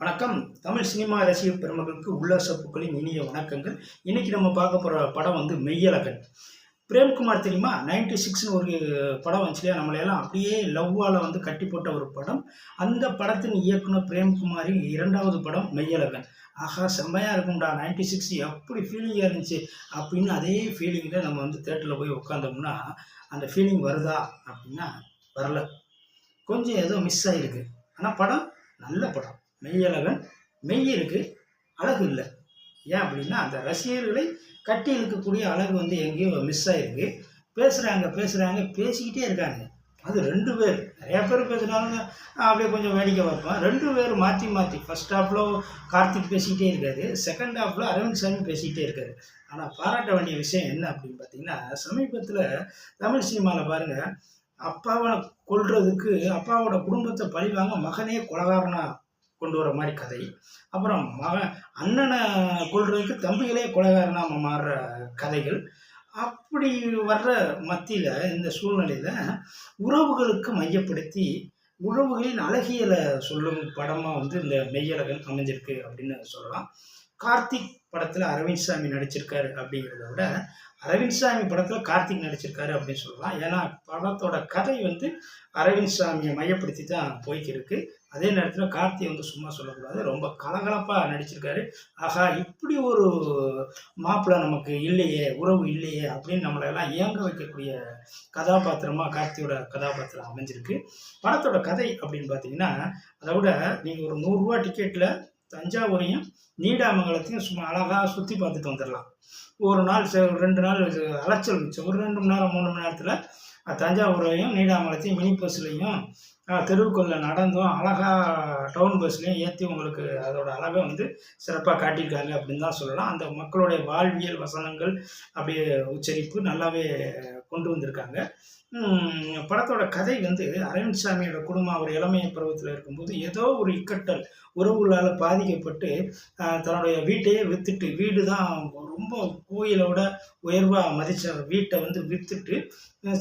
வணக்கம். தமிழ் சினிமா ரசிகர் பெருமக்களுக்கு உல்லாச பூக்களின் இனிய வணக்கங்கள். இன்னைக்கு நம்ம பார்க்க போகிற படம் வந்து மெய்யழகன். பிரேம்குமார் தெரியுமா? 96ன்னு ஒரு படம் வந்துச்சு இல்லையா, நம்மளையெல்லாம் அப்படியே லவ்வால் வந்து கட்டி போட்ட ஒரு படம். அந்த படத்தின் இயக்குனர் பிரேம்குமாரின் 2வது படம் மெய்யழகன். ஆஹா, செம்மையாக இருக்கும்டா, 96 எப்படி ஃபீலிங்காக இருந்துச்சு அப்படின்னு அதே ஃபீலிங்கில் நம்ம வந்து தேட்டரில் போய் உட்காந்தோம்னா அந்த ஃபீலிங் வருதா அப்படின்னா வரல. கொஞ்சம் ஏதோ மிஸ் ஆகிருக்கு. ஆனால் படம் நல்ல படம். மெய்யழகன். மெய் இருக்குது, அழகு இல்லை. ஏன் அப்படின்னா அந்த ரசிகர்களை கட்டி இழுக்கக்கூடிய அழகு வந்து எங்கேயோ மிஸ் ஆகிருக்கு. பேசுகிறாங்க பேசிக்கிட்டே இருக்காங்க. அது 2 பேர், நிறையா பேர் பேசுனாலும் அப்படியே கொஞ்சம் வேடிக்கை பார்ப்போம். 2 பேர் மாற்றி ஃபர்ஸ்ட் ஹாஃபில் கார்த்திக் பேசிக்கிட்டே இருக்காரு, செகண்ட் ஹாஃபில் அரவிந்த் சாமி பேசிக்கிட்டே இருக்காரு. ஆனால் பாராட்ட வேண்டிய விஷயம் என்ன அப்படின்னு பார்த்தீங்கன்னா, சமீபத்தில் தமிழ் சினிமாவில் பாருங்கள், அப்பாவை கொல்றதுக்கு அப்பாவோட குடும்பத்தை பழிவாங்க மகனே கொலகாரனா கொண்டு வர மாதிரி கதை. அப்புறம் அண்ணனை கொல்றதுக்கு தம்பிகளே கொலைகாரனா மாறுற கதைகள். அப்படி வர்ற மத்தியில் இந்த சூழ்நிலையில் உறவுகளுக்கு மையப்படுத்தி உறவுகளின் அழகியலை சொல்லும் படமாக வந்து இந்த மெய்யழகன் அமைஞ்சிருக்கு அப்படின்னு சொல்லலாம். கார்த்திக் படத்தில் அரவிந்த் சாமி நடிச்சிருக்காரு அப்படிங்கிறத விட அரவிந்த் சாமி படத்தில் கார்த்திக் நடிச்சிருக்காரு அப்படின்னு சொல்லலாம். ஏன்னா படத்தோட கதை வந்து அரவிந்த் சாமியை மையப்படுத்தி தான் போய்க்கிருக்கு. அதே நேரத்தில் கார்த்திக் வந்து சும்மா சொல்லக்கூடாது, ரொம்ப கலகலப்பாக நடிச்சிருக்காரு. ஆகா, இப்படி ஒரு மாப்பிள்ளை நமக்கு இல்லையே, உறவு இல்லையே அப்படின்னு நம்மளெல்லாம் ஏங்க வைக்கக்கூடிய கதாபாத்திரமாக கார்த்தியோட கதாபாத்திரம் அமைஞ்சிருக்கு. படத்தோட கதை அப்படின்னு பார்த்தீங்கன்னா, அதை விட நீங்கள் ஒரு 100 ரூபா டிக்கெட்டில் தஞ்சாவூரையும் நீடாமங்கலத்தையும் சும்மா அழகாக சுற்றி பார்த்துட்டு வந்துடலாம். ஒரு நாள் 2 நாள் அலைச்சல் மிச்சம். ஒரு 2 மணி நேரம் 3 மணி நேரத்தில் தஞ்சாவூரையும் நீடாமங்கலத்தையும் மினி பஸ்லையும் தெருவுக்குள்ளே நடந்தும் அழகாக டவுன் பஸ்லையும் ஏற்றி உங்களுக்கு அதோட அழகை வந்து சிறப்பாக காட்டியிருக்காங்க அப்படின்னு தான் சொல்லலாம். அந்த மக்களுடைய வாழ்வியல் வசனங்கள் அப்படியே உச்சரிப்பு நல்லாவே கொண்டு வந்திருக்காங்க. படத்தோட கதை வந்து அரவிந்த் சாமியோட குடும்பம் அவர் இளமை பருவத்தில் இருக்கும்போது ஏதோ ஒரு இக்கட்டல் உறவுகளால் பாதிக்கப்பட்டு தன்னுடைய வீட்டையே விற்றுட்டு, வீடு தான் ரொம்ப கோயிலோட உயர்வாக மதித்த வீட்டை வந்து விற்றுட்டு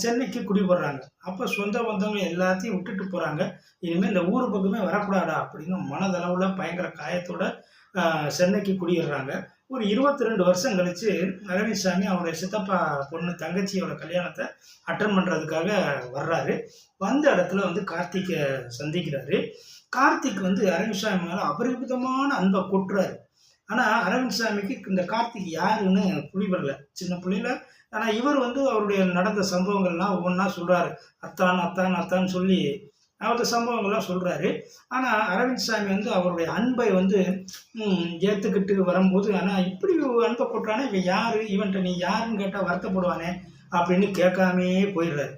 சென்னைக்கு குடிபடுறாங்க. அப்போ சொந்த பந்தவங்க எல்லாத்தையும் விட்டுட்டு போகிறாங்க. இனிமேல் இந்த ஊர் பக்கமே வரக்கூடாதா அப்படின்னு மனதளவில் பயங்கர காயத்தோட சென்னைக்கு குடியிடுறாங்க. ஒரு 22 வருஷம் கழித்து அரவிந்த் சாமி அவருடைய சித்தப்பா பொண்ணு தங்கச்சியோட கல்யாணத்தை அட்டன் பண்ணுறதுக்காக வர்றாரு. வந்த இடத்துல வந்து கார்த்திகை சந்திக்கிறாரு. கார்த்திக் வந்து அரவிந்த் சாமி மேலே அபரிமிதமான அன்பை கொட்டுறாரு. ஆனால் அரவிந்த் சாமிக்கு இந்த கார்த்திக் யாருன்னு புரிபடல சின்ன பிள்ளையில. ஆனால் இவர் வந்து அவருடைய நடந்த சம்பவங்கள்லாம் ஒவ்வொன்றா சொல்கிறாரு. அத்தான் சொல்லி அவருடைய சம்பவங்கள்லாம் சொல்கிறாரு. ஆனால் அரவிந்த் சாமி வந்து அவருடைய அன்பை வந்து ஏற்றுக்கிட்டு வரும்போது, ஆனால் இப்படி அன்பை கொட்டுறானே, இவன் யார், இவன்கிட்ட நீ யாருன்னு கேட்டால் வருத்தப்படுவானே அப்படின்னு கேட்காமே போயிடுறாரு.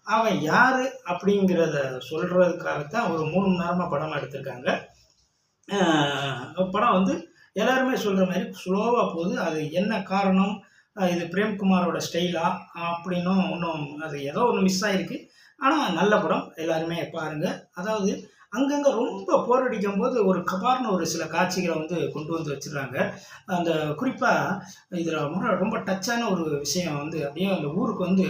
அவன் யார் அப்படிங்கிறத சொல்கிறதுக்காகத்தான் ஒரு 3 மணி நேரமாக படமாக எடுத்திருக்காங்க. படம் வந்து எல்லாருமே சொல்கிற மாதிரி ஸ்லோவாக போகுது. அது என்ன காரணம், இது பிரேம்குமாரோட ஸ்டைலா அப்படின்னும் ஒன்றும் அது ஏதோ ஒன்று மிஸ் ஆகிருக்கு. ஆனால் நல்ல படம், எல்லாருமே பாருங்கள். அதாவது அங்கங்கே ரொம்ப போர் அடிக்கும் போது ஒரு கபார்னு ஒரு சில காட்சிகளை வந்து கொண்டு வந்து வச்சுருக்காங்க. அந்த குறிப்பாக இதில் ரொம்ப டச்சான ஒரு விஷயம் வந்து அப்படியே அந்த ஊருக்கு வந்து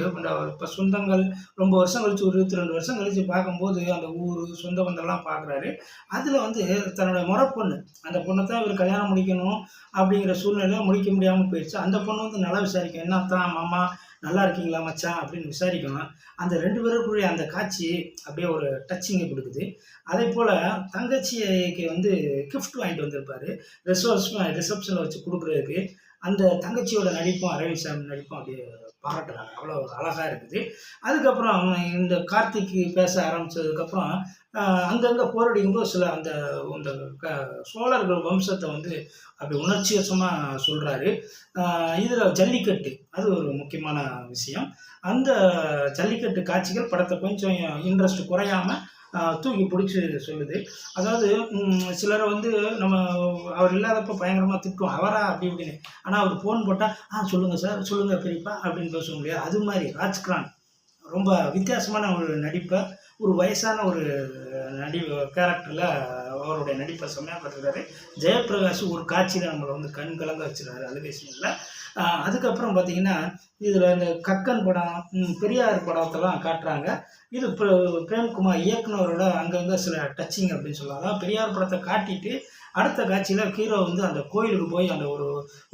இப்போ சொந்தங்கள் ரொம்ப வருஷம் கழித்து, ஒரு 22 வருஷம் கழித்து பார்க்கும்போது அந்த ஊர் சொந்த பந்தம்லாம் பார்க்குறாரு. அதில் வந்து தன்னுடைய முறைப்பொண்ணு, அந்த பொண்ணை தான் இவர் கல்யாணம் முடிக்கணும் அப்படிங்கிற சூழ்நிலையில் முடிக்க முடியாமல் போயிடுச்சு. அந்த பொண்ணு வந்து நல்லா விசாரிக்கும், என்னத்தான் மாமா நல்லா இருக்கீங்களா மச்சான் அப்படின்னு விசாரிக்கணும். அந்த 2 பேருக்குரிய அந்த காட்சி அப்படியே ஒரு டச்சிங்கை கொடுக்குது. அதே போல் தங்கச்சிக்கு வந்து கிஃப்ட் வாங்கிட்டு வந்திருப்பார் ரிசப்ஷனில் வச்சு கொடுக்குறதுக்கு. அந்த தங்கச்சியோட நடிப்பும் அரவிந்த் சாமி நடிப்பும் அப்படியே பாராட்டுறாங்க, அவ்வளோ அழகாக இருக்குது. அதுக்கப்புறம் இந்த கார்த்திக் பேச ஆரம்பித்ததுக்கப்புறம் அங்கங்கே போரடிக்கும்போது சில அந்த சோழர்கள் வம்சத்தை வந்து அப்படி உணர்ச்சி வசமாக சொல்கிறாரு. இதில் ஜல்லிக்கட்டு அது ஒரு முக்கியமான விஷயம். அந்த ஜல்லிக்கட்டு காட்சிகள் படத்தை கொஞ்சம் இன்ட்ரெஸ்ட் குறையாமல் தூக்கி பிடிச்சி சொல்லுது. அதாவது சிலரை வந்து நம்ம அவர் இல்லாதப்போ பயங்கரமாக திட்டுவோம், அவரா அப்படி இப்படின்னு. ஆனால் அவர் ஃபோன் போட்டால் சொல்லுங்கள் சார், சொல்லுங்கள் பெரியப்பா அப்படின்னு பேசுவோம் இல்லையா, அது மாதிரி ராஜ்கிரான் ரொம்ப வித்தியாசமான ஒரு நடிப்பை ஒரு வயசான ஒரு கேரக்டரில் அவருடைய நடிப்பை செம்மையாக பார்த்துருக்காரு. ஜெயபிரகாஷ் ஒரு காட்சியில் நம்மளை வந்து கண் கலங்க வச்சுருக்காரு அழுகை சீனில். அதுக்கப்புறம் பார்த்தீங்கன்னா இதில் இந்த கக்கன் படம், பெரியார் படத்தெல்லாம் காட்டுறாங்க. இது பிரேம்குமார் இயக்குனரோட அங்கங்கே சில டச்சிங் அப்படின்னு சொல்லலாம். அதாவது பெரியார் படத்தை காட்டிட்டு அடுத்த காட்சியில் ஹீரோ வந்து அந்த கோயிலுக்கு போய் அந்த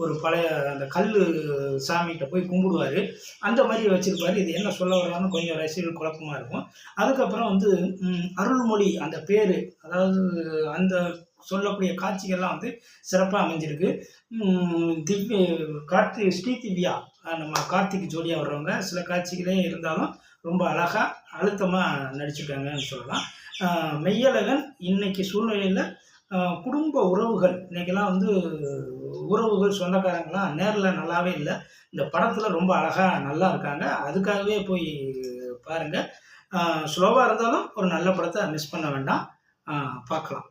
ஒரு பழைய அந்த கல் சாமிகிட்ட போய் கும்பிடுவார். அந்த மாதிரி வச்சுருப்பாரு. இது என்ன சொல்ல வர்றான்னு கொஞ்சம் ரசிகர்கள் குழப்பமாக இருக்கும். அதுக்கப்புறம் வந்து அருள்மொழி அந்த பேர், அதாவது அந்த சொல்லக்கூடிய காட்சிகள்லாம் வந்து சிறப்பாக அமைஞ்சிருக்கு. ஸ்ரீதிவ்யா நம்ம கார்த்திக் ஜோடியாக வர்றவங்க சில காட்சிகளே இருந்தாலும் ரொம்ப அழகாக அழுத்தமாக நடிச்சிருக்காங்கன்னு சொல்லலாம். மெய்யழகன் இன்னைக்கு சூழ்நிலையில் குடும்ப உறவுகள் இன்றைக்கெல்லாம் வந்து உறவுகள் சொந்தக்காரங்களாம் நேரில் நல்லாவே இல்லை. இந்த படத்தில் ரொம்ப அழகாக நல்லா இருக்காங்க. அதுக்காகவே போய் பாருங்கள். ஸ்லோவாக இருந்தாலும் ஒரு நல்ல படத்தை மிஸ் பண்ண வேண்டாம். பார்க்கலாம்.